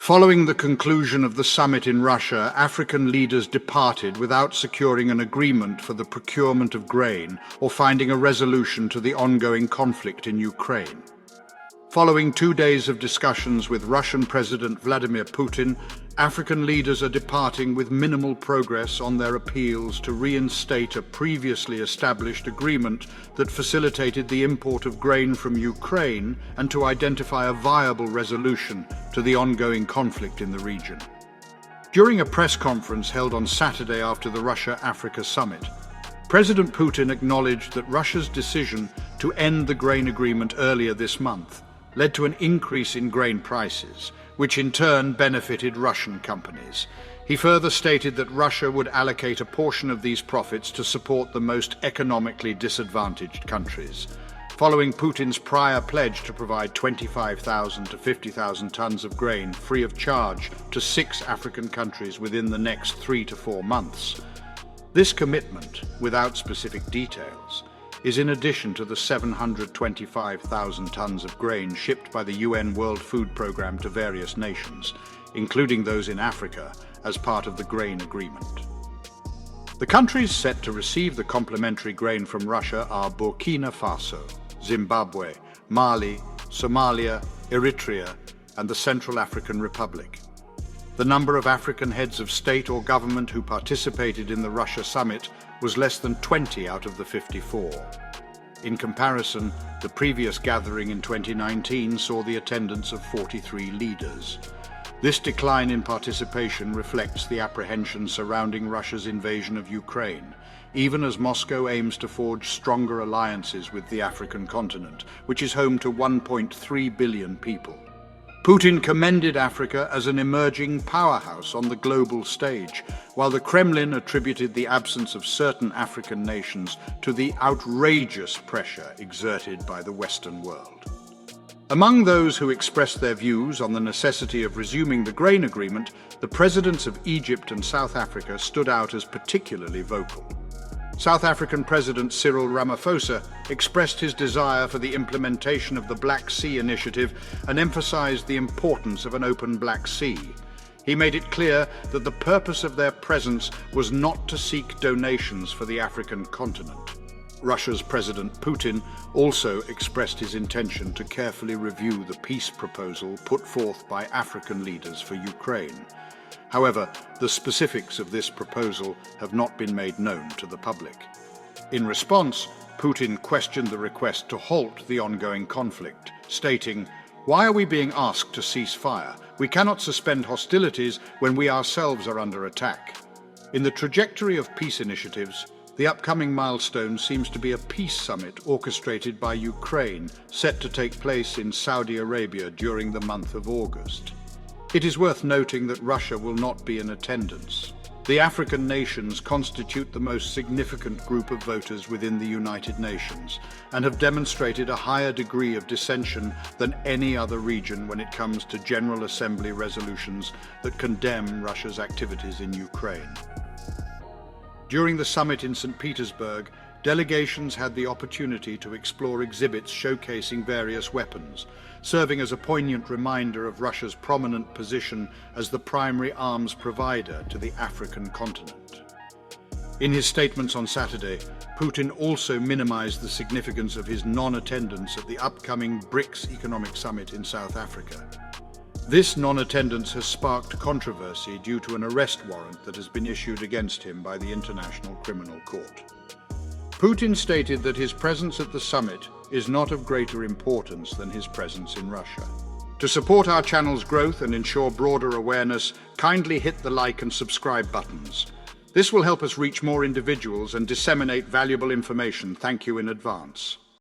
Following the conclusion of the summit in Russia, African leaders departed without securing an agreement for the procurement of grain or finding a resolution to the ongoing conflict in Ukraine. Following 2 days of discussions with Russian President Vladimir Putin, African leaders are departing with minimal progress on their appeals to reinstate a previously established agreement that facilitated the import of grain from Ukraine and to identify a viable resolution to the ongoing conflict in the region. During a press conference held on Saturday after the Russia-Africa summit, President Putin acknowledged that Russia's decision to end the grain agreement earlier this month led to an increase in grain prices, which in turn benefited Russian companies. He further stated that Russia would allocate a portion of these profits to support the most economically disadvantaged countries. Following Putin's prior pledge to provide 25,000 to 50,000 tons of grain free of charge to 6 African countries within the next 3 to 4 months. This commitment, without specific details, is in addition to the 725,000 tons of grain shipped by the UN World Food Programme to various nations, including those in Africa, as part of the grain agreement. The countries set to receive the complementary grain from Russia are Burkina Faso, Zimbabwe, Mali, Somalia, Eritrea, and the Central African Republic. The number of African heads of state or government who participated in the Russia summit was less than 20 out of the 54. In comparison, the previous gathering in 2019 saw the attendance of 43 leaders. This decline in participation reflects the apprehension surrounding Russia's invasion of Ukraine, even as Moscow aims to forge stronger alliances with the African continent, which is home to 1.3 billion people. Putin commended Africa as an emerging powerhouse on the global stage, while the Kremlin attributed the absence of certain African nations to the outrageous pressure exerted by the Western world. Among those who expressed their views on the necessity of resuming the grain agreement, the presidents of Egypt and South Africa stood out as particularly vocal. South African President Cyril Ramaphosa expressed his desire for the implementation of the Black Sea Initiative and emphasized the importance of an open Black Sea. He made it clear that the purpose of their presence was not to seek donations for the African continent. Russia's President Putin also expressed his intention to carefully review the peace proposal put forth by African leaders for Ukraine. However, the specifics of this proposal have not been made known to the public. In response, Putin questioned the request to halt the ongoing conflict, stating, "Why are we being asked to cease fire? We cannot suspend hostilities when we ourselves are under attack." In the trajectory of peace initiatives, the upcoming milestone seems to be a peace summit orchestrated by Ukraine, set to take place in Saudi Arabia during the month of August. It is worth noting that Russia will not be in attendance. The African nations constitute the most significant group of voters within the United Nations and have demonstrated a higher degree of dissension than any other region when it comes to General Assembly resolutions that condemn Russia's activities in Ukraine. During the summit in St. Petersburg, delegations had the opportunity to explore exhibits showcasing various weapons, serving as a poignant reminder of Russia's prominent position as the primary arms provider to the African continent. In his statements on Saturday, Putin also minimized the significance of his non-attendance at the upcoming BRICS Economic Summit in South Africa. This non-attendance has sparked controversy due to an arrest warrant that has been issued against him by the International Criminal Court. Putin stated that his presence at the summit is not of greater importance than his presence in Russia. To support our channel's growth and ensure broader awareness, kindly hit the like and subscribe buttons. This will help us reach more individuals and disseminate valuable information. Thank you in advance.